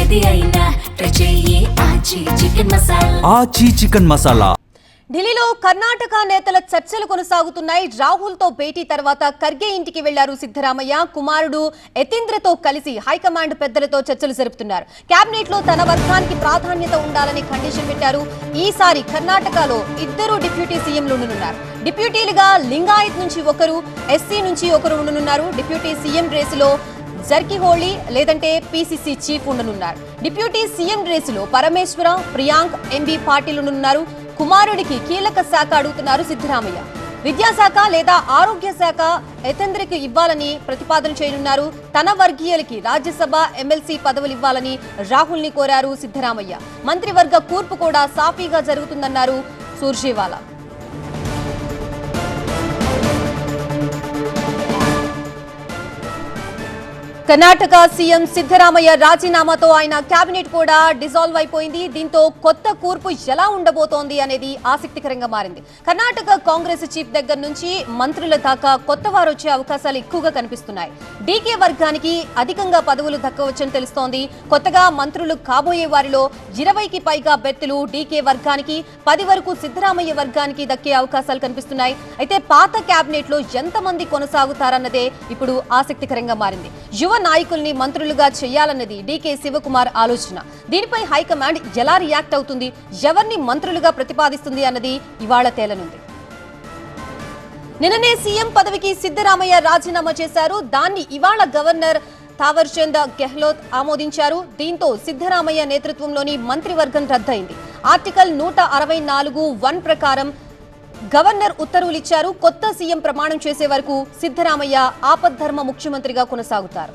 ఏది అయినా ట్రై చెయ్యి ఆచి చికెన్ మసాలా. ఢిల్లీలో కర్ణాటక నేతల చర్చలు కొనసాగుతున్నాయి. రాహుల్ తో భేటీ తర్వాత ఖర్గే ఇంటికి వెళ్లారు సిద్ధరామయ్య. కుమారుడు యతీంద్రతో కలిసి హైకమాండ్ పెద్దలతో చర్చలు జరుపుతున్నారు. కేబినెట్ లో తన వర్గానికి ప్రాధాన్యత ఉండాలని కండిషన్ పెట్టారు. ఈసారి కర్ణాటకలో 2 డిప్యూటీ సీఎంలు ఉండనున్నారు. డిప్యూటీలుగా లింగాయత్ నుంచి ఒకరు, ఎస్సీ నుంచి ఒకరు ఉండనున్నారు. డిప్యూటీ సీఎం రేసులో జర్కిహోళీ లేదంటే పీసీసీ చీఫ్ ఉండనున్నారు. డిప్యూటీ సీఎం రేసులో పరమేశ్వర, ప్రియాంక్, ఎంబీ పాటిల్ ఉండనున్నారు. కుమారుడికి కీలక శాఖ అడుగుతున్నారు సిద్ధరామయ్య. విద్యాశాఖ లేదా ఆరోగ్య శాఖ యతీంద్రకు ఇవ్వాలని ప్రతిపాదన చేయనున్నారు. తన వర్గీయులకి రాజ్యసభ, ఎమ్మెల్సీ పదవులు ఇవ్వాలని రాహుల్ ని కోరారు సిద్ధరామయ్య. మంత్రివర్గ కూర్పు కూడా సాఫీగా జరుగుతుందన్నారు సూర్జేవాలా. కర్ణాటక సీఎం సిద్ధరామయ్య రాజీనామాతో ఆయన కేబినెట్ కూడా డిజాల్వ్ అయిపోయింది. దీంతో కొత్త కూర్పు ఎలా ఉండబోతోంది అనేది ఆసక్తికరంగా మారింది. కర్ణాటక కాంగ్రెస్ చీఫ్ దగ్గర నుంచి మంత్రుల దాకా కొత్త వారు వచ్చే అవకాశాలు ఎక్కువగా కనిపిస్తున్నాయి. డీకే వర్గానికి అధికంగా పదవులు దక్కవచ్చని తెలుస్తోంది. కొత్తగా మంత్రులు కాబోయే వారిలో 20కి పైగా బెర్తులు డీకే వర్గానికి, 10 వరకు సిద్ధరామయ్య వర్గానికి దక్కే అవకాశాలు కనిపిస్తున్నాయి. అయితే పాత కేబినెట్ లో ఎంతమంది కొనసాగుతారన్నదే ఇప్పుడు ఆసక్తికరంగా మారింది. యువ నాయకుల్ని మంత్రులుగా చేయాలన్నది డీకే శివకుమార్ ఆలోచన. దీనిపై హైకమాండ్ ఎలా రియాక్ట్ అవుతుంది, ఎవరిని మంత్రులుగా ప్రతిపాదిస్తుంది అన్నది ఇవాళ తేలనుంది. నిన్ననే సీఎం పదవికి సిద్ధరామయ్య రాజీనామా చేశారు. దాన్ని ఇవాళ గవర్నర్ తావర్చంద్ గెహ్లోట్ ఆమోదించారు. దీంతో సిద్ధరామయ్య నేతృత్వంలోని మంత్రివర్గం రద్దయింది. ఆర్టికల్ 164(1) ప్రకారం గవర్నర్ ఉత్తర్వులిచ్చారు. కొత్త సీఎం ప్రమాణం చేసే వరకు సిద్ధరామయ్య ఆపద్ధర్మ ముఖ్యమంత్రిగా కొనసాగుతారు.